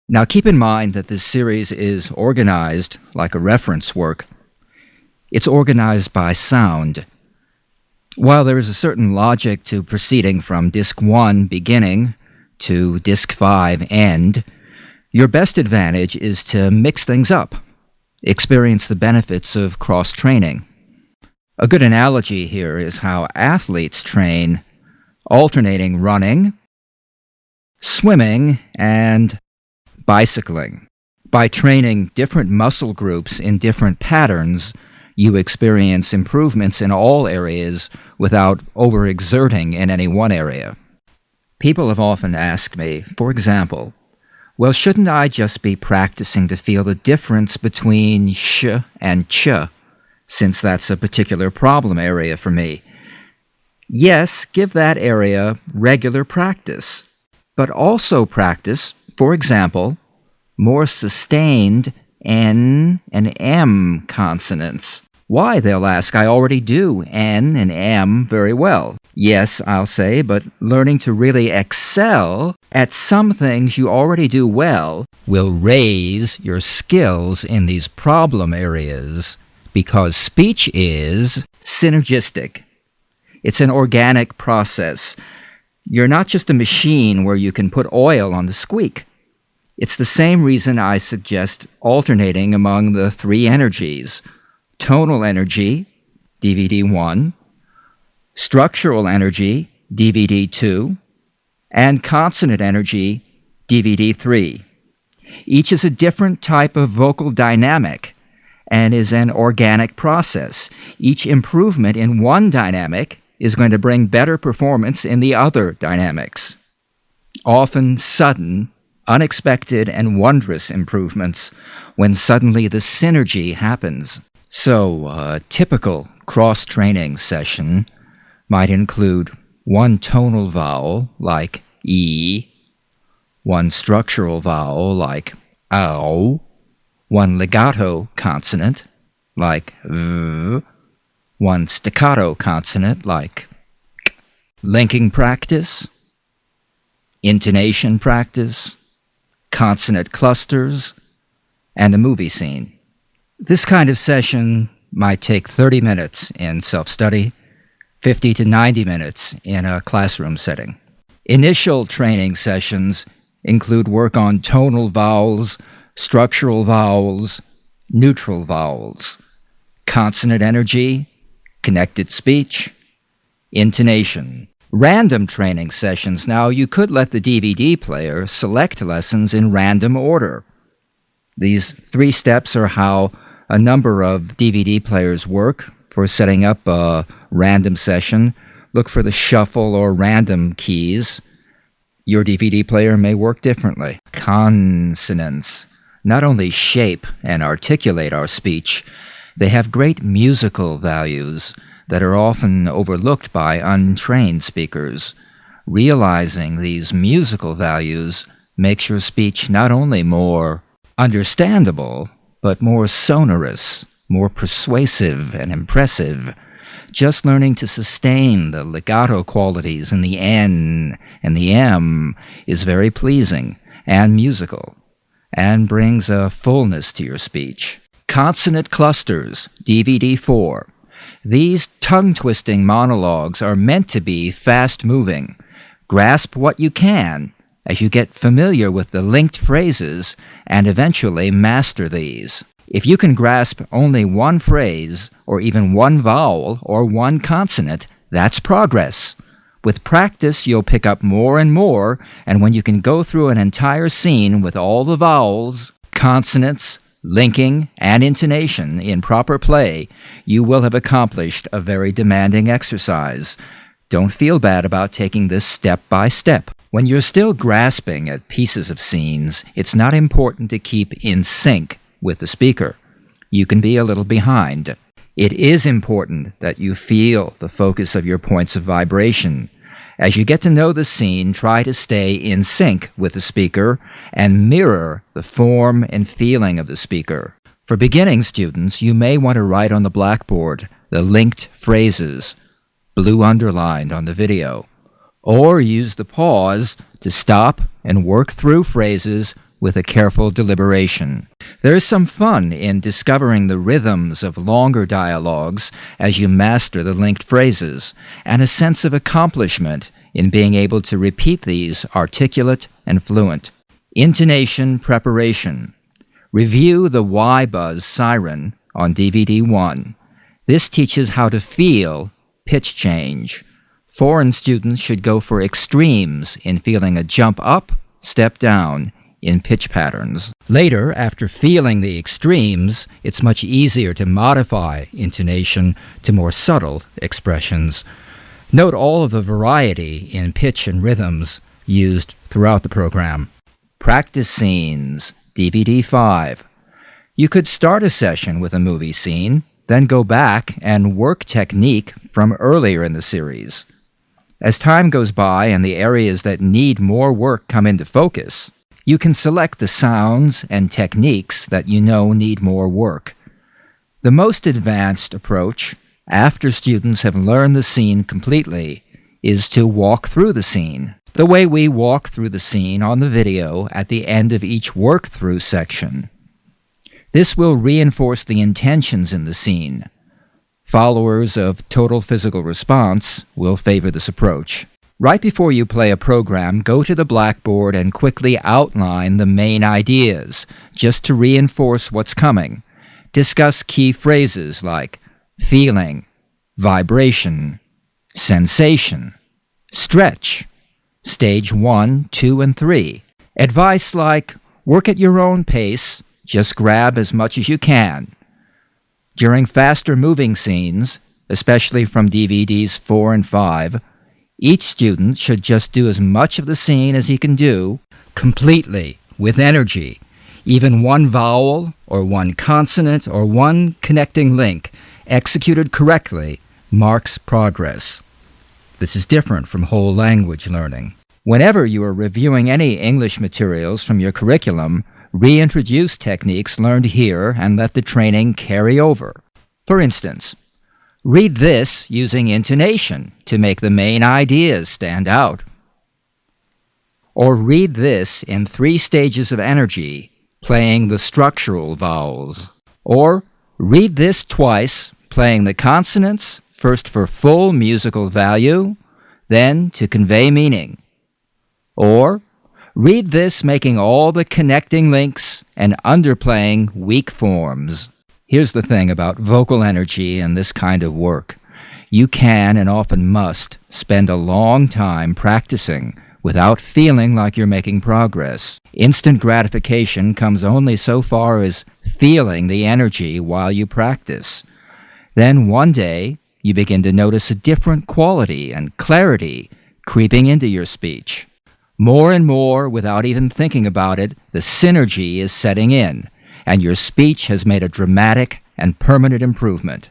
Now keep in mind that this series is organized like a reference work. It's organized by sound. While there is a certain logic to proceeding from Disc 1 beginning to Disc 5 end, your best advantage is to mix things up, experience the benefits of cross-training. A good analogy here is how athletes train, alternating running, swimming, and bicycling. By training different muscle groups in different patterns, you experience improvements in all areas without overexerting in any one area. People have often asked me, for example, well, shouldn't I just be practicing to feel the difference between sh and ch, since that's a particular problem area for me? Yes, give that area regular practice, but also practice, for example, more sustained N and M consonants. Why, they'll ask, I already do N and M very well. Yes, I'll say, but learning to really excel at some things you already do well will raise your skills in these problem areas, because speech is synergistic. It's an organic process. You're not just a machine where you can put oil on the squeak. It's the same reason I suggest alternating among the three energies: tonal energy, DVD 1, structural energy, DVD 2, and consonant energy, DVD 3. Each is a different type of vocal dynamic and is an organic process. Each improvement in one dynamic is going to bring better performance in the other dynamics. Often sudden, unexpected, and wondrous improvements when suddenly the synergy happens. So, a typical cross-training session might include one tonal vowel, like E, one structural vowel, like OW, one legato consonant, like V, one staccato consonant, like K, linking practice, intonation practice, consonant clusters, and a movie scene. This kind of session might take 30 minutes in self-study, 50 to 90 minutes in a classroom setting. Initial training sessions include work on tonal vowels, structural vowels, neutral vowels, consonant energy, connected speech, intonation. Random training sessions. Now, you could let the DVD player select lessons in random order. These 3 steps are how a number of DVD players work for setting up a random session. Look for the shuffle or random keys. Your DVD player may work differently. Consonants not only shape and articulate our speech, they have great musical values that are often overlooked by untrained speakers. Realizing these musical values makes your speech not only more understandable, but more sonorous, more persuasive and impressive. Just learning to sustain the legato qualities in the N and the M is very pleasing and musical, and brings a fullness to your speech. Consonant clusters, DVD 4. These tongue-twisting monologues are meant to be fast-moving. Grasp what you can as you get familiar with the linked phrases and eventually master these. If you can grasp only one phrase, or even one vowel, or one consonant, that's progress. With practice, you'll pick up more and more, and when you can go through an entire scene with all the vowels, consonants, linking, and intonation in proper play, you will have accomplished a very demanding exercise. Don't feel bad about taking this step by step. When you're still grasping at pieces of scenes, it's not important to keep in sync with the speaker. You can be a little behind. It is important that you feel the focus of your points of vibration. As you get to know the scene, try to stay in sync with the speaker and mirror the form and feeling of the speaker. For beginning students, you may want to write on the blackboard the linked phrases, blue underlined on the video, or use the pause to stop and work through phrases with a careful deliberation. There is some fun in discovering the rhythms of longer dialogues as you master the linked phrases, and a sense of accomplishment in being able to repeat these articulate and fluent. Intonation preparation. Review the Y-Buzz Siren on DVD 1. This teaches how to feel pitch change. Foreign students should go for extremes in feeling a jump up, step down in pitch patterns. Later, after feeling the extremes, it's much easier to modify intonation to more subtle expressions. Note all of the variety in pitch and rhythms used throughout the program. Practice scenes, DVD 5. You could start a session with a movie scene, then go back and work technique from earlier in the series. As time goes by and the areas that need more work come into focus, you can select the sounds and techniques that you know need more work. The most advanced approach, after students have learned the scene completely, is to walk through the scene, the way we walk through the scene on the video at the end of each work-through section. This will reinforce the intentions in the scene. Followers of total physical response will favor this approach. Right before you play a program, go to the blackboard and quickly outline the main ideas, just to reinforce what's coming. Discuss key phrases like feeling, vibration, sensation, stretch, stage 1, 2, and 3. Advice like work at your own pace, just grab as much as you can. During faster moving scenes, especially from DVDs 4 and 5, each student should just do as much of the scene as he can do, completely, with energy. Even one vowel, or one consonant, or one connecting link, executed correctly, marks progress. This is different from whole language learning. Whenever you are reviewing any English materials from your curriculum, reintroduce techniques learned here and let the training carry over. For instance, read this using intonation to make the main ideas stand out. Or read this in 3 stages of energy, playing the structural vowels. Or read this twice, playing the consonants, first for full musical value, then to convey meaning. Or read this making all the connecting links and underplaying weak forms. Here's the thing about vocal energy and this kind of work. You can, and often must, spend a long time practicing without feeling like you're making progress. Instant gratification comes only so far as feeling the energy while you practice. Then one day, you begin to notice a different quality and clarity creeping into your speech. More and more, without even thinking about it, the synergy is setting in, and your speech has made a dramatic and permanent improvement.